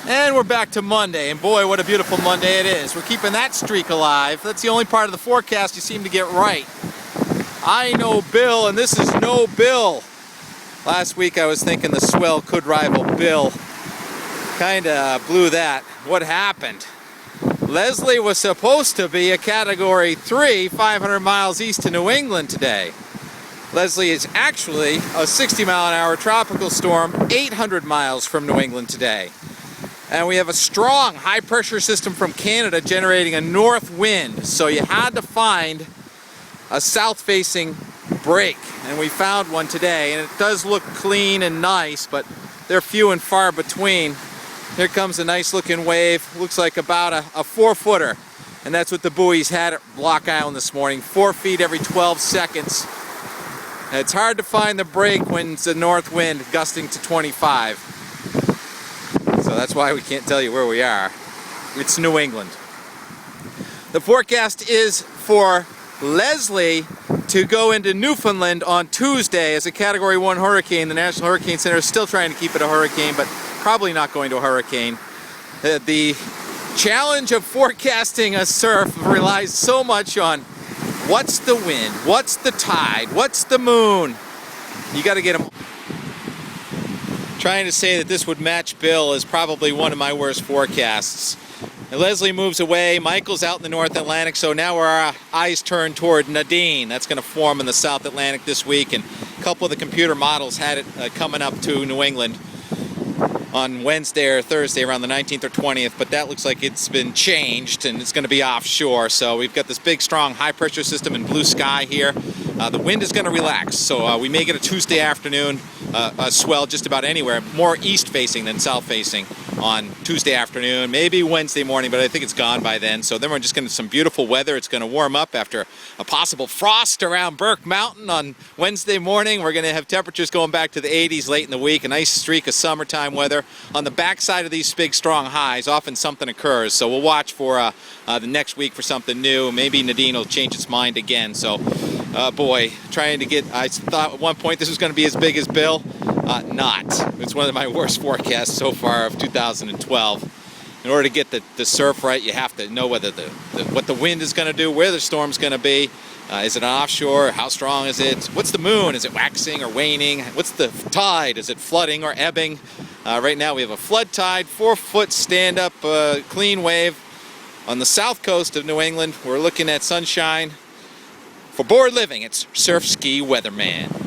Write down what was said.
And we're back to Monday, and boy, what a beautiful Monday it is. We're keeping that streak alive. That's the only part of the forecast you seem to get right. I know Bill, and this is no Bill. Last week I was thinking the swell could rival Bill. Kinda blew that. What happened? Leslie was supposed to be a Category 3, 500 miles east of New England today. Leslie is actually a 60-mile-an-hour tropical storm 800 miles from New England today. And we have a strong high-pressure system from Canada generating a north wind, so you had to find a south-facing break, and we found one today, and it does look clean and nice, but they're few and far between. Here comes a nice-looking wave, looks like about a 4-footer, and that's what the buoys had at Block Island this morning, 4 feet every 12 seconds. And it's hard to find the break when it's a north wind gusting to 25. So that's why we can't tell you where we are. It's New England. The forecast is for Leslie to go into Newfoundland on Tuesday as a Category 1 hurricane. The National Hurricane Center is still trying to keep it a hurricane, but probably not going to a hurricane. The challenge of forecasting a surf relies so much on what's the wind, what's the tide, what's the moon. You got to get them. Trying to say that this would match Bill is probably one of my worst forecasts. And Leslie moves away. Michael's out in the North Atlantic, so now our eyes turn toward Nadine. That's going to form in the South Atlantic this week, and a couple of the computer models had it coming up to New England on Wednesday or Thursday around the 19th or 20th, but that looks like it's been changed and it's going to be offshore. So we've got this big, strong, high-pressure system in blue sky here. The wind is going to relax, so we may get a Tuesday afternoon a swell just about anywhere, more east-facing than south-facing on Tuesday afternoon, maybe Wednesday morning, but I think it's gone by then. So then we're just going to some beautiful weather. It's going to warm up after a possible frost around Burke Mountain on Wednesday morning. We're going to have temperatures going back to the 80s late in the week, a nice streak of summertime weather. On the backside of these big, strong highs, often something occurs. So we'll watch for the next week for something new. Maybe Nadine will change its mind again. So, boy, trying to get, I thought at one point this was going to be as big as Bill. Not. It's one of my worst forecasts so far of 2012. In order to get the surf right, you have to know whether what the wind is going to do, where the storm's going to be. Is it offshore? How strong is it? What's the moon? Is it waxing or waning? What's the tide? Is it flooding or ebbing? Right now we have a flood tide, 4-foot stand-up clean wave. On the south coast of New England, we're looking at sunshine. For board living, it's Surf Ski Weatherman.